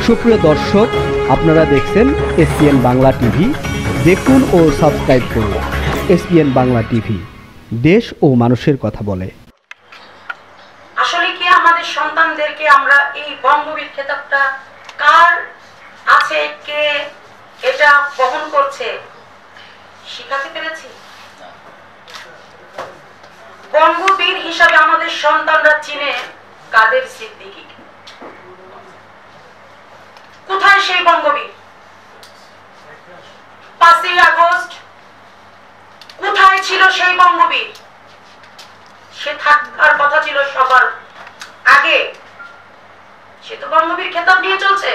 সুপ্রিয় দর্শক, আপনারা দেখছেন এসপিএন বাংলা টিভি। দেখুন ও সাবস্ক্রাইব করুন এসপিএন বাংলা টিভি, দেশ ও মানুষের কথা বলে। আসলে কি আমাদের সন্তানদেরকে আমরা এই বঙ্গবীর খেতাবটা কার আছে, কে এটা বহন করছে শিখাতে পেরেছি? বঙ্গবীর হিসাবে আমাদের সন্তানরা চিনে কাদের সিদ্দিকী। কোথায় সেই বঙ্গবীর? 5ই আগস্ট কোথায় ছিল সেই বঙ্গবীর? সে থাকার কথা ছিল সবার আগে। সে তো বঙ্গবীর খেতাব নিয়ে চলছে।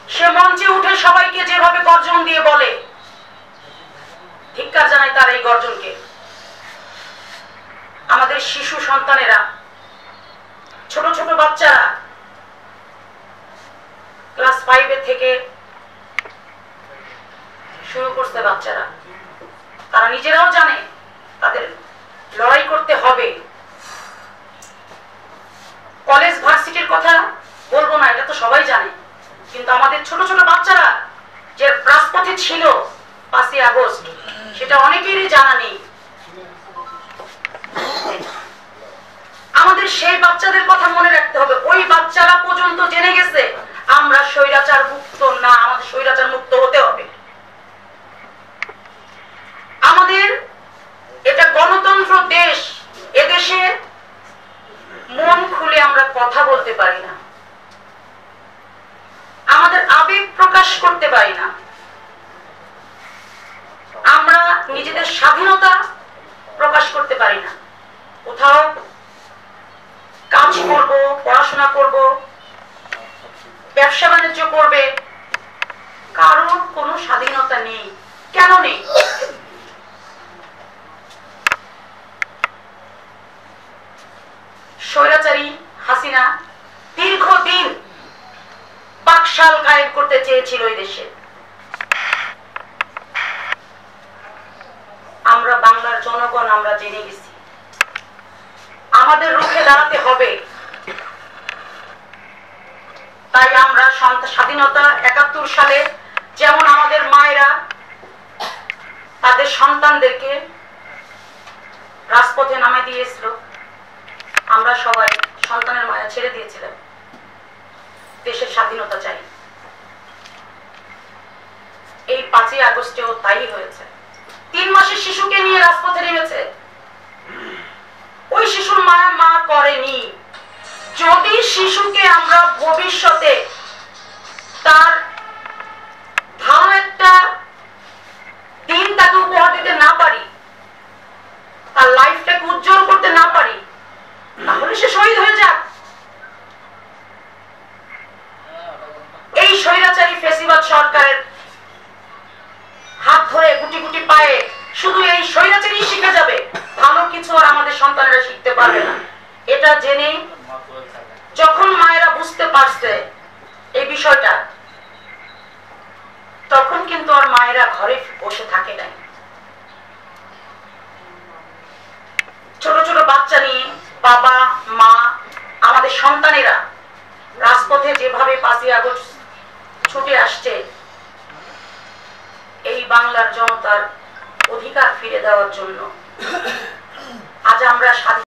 সে মঞ্চে উঠে সবাইকে যেভাবে গর্জন দিয়ে বলে, ধিক্কার জানাই তার এই গর্জনকে। আমাদের শিশু সন্তানেরা, ছোট ছোট বাচ্চারা, ক্লাস 5 থেকে শুরু করছে বাচ্চারা, তারা নিজেরাও জানে তাদের লড়াই করতে হবে। কলেজ ভার্সিটির কথা বলবো না, এটা তো সবাই জানে, কিন্তু আমাদের ছোট ছোট বাচ্চারা যে রাজপথে ছিল 5ই আগস্ট, সেটা অনেকেরই জানা নেই। আমাদের সেই বাচ্চাদের কথা মনে রাখতে হবে। ওই বাচ্চারা পর্যন্ত জেনে গেছে আমরা স্বৈরাচার মুক্ত না, আমাদের স্বৈরাচার মুক্ত হতে হবে। আমাদের এটা গণতন্ত্র দেশ, এদেশে মন খুলে আমরা কথা বলতে পারি না, আমাদের আবেগ প্রকাশ করতে পারি না, আমরা নিজেদের স্বাধীনতা প্রকাশ করতে পারি না। কোথাও কাজ করব, পড়াশোনা করব, ব্যবসা বাণিজ্য করবে, কারোর কোনো স্বাধীনতা নেই। কেন নেই? স্বৈরাচারী হাসিনা দীর্ঘদিন বাকশাল কায়েম করতে চেয়েছিল এই দেশে। আমরা বাংলার জনগণ আমরা জেনে গেছি আমাদের রুখে দাঁড়াতে হবে। তাই আমরা স্বাধীনতা 71 সালে যেমন আমাদের মায়েরা তাদের সন্তানদেরকে রাজপথে নামে দিয়েছিল, আমরা সবাই সন্তানের মায়া ছেড়ে দিয়েছিলাম। দেশের স্বাধীনতা চাই। এই 5ই আগস্টেও তাই হয়েছে। 3 মাসের শিশুকে নিয়ে রাজপথে নেমেছে। ওই শিশুর মায়া মা করেনি। যদি শিশুকে আমরা ভবিষ্যতে তার ভালো একটা দিন তাকে উপহার দিতে না পারি, তার লাইফটাকে উজ্জ্বল করতে না পারি, তাহলে সে শহীদ হয়ে যাক। এই স্বৈরাচারী ফ্যাসিবাদ সরকারের হাত ধরে গুটি গুটি পায়ে শুধু এই স্বৈরাচারী শিখে যাবে, ভালো কিছু আর আমাদের সন্তানেরা শিখতে পারবে না। এটা জেনে যখন মায়েরা বুঝতে পারছে এই বিষয়টা, তখন কিন্তু আর মায়েরা ঘরে বসে থাকে নাই। ছোট ছোট বাচ্চা নিয়ে বাবা মা, আমাদের সন্তানেরা রাজপথে যেভাবে 5ই আগস্ট ছুটে আসছে এই বাংলার জনতার অধিকার ফিরে দেওয়ার জন্য। আজ আমরা স্বাধীন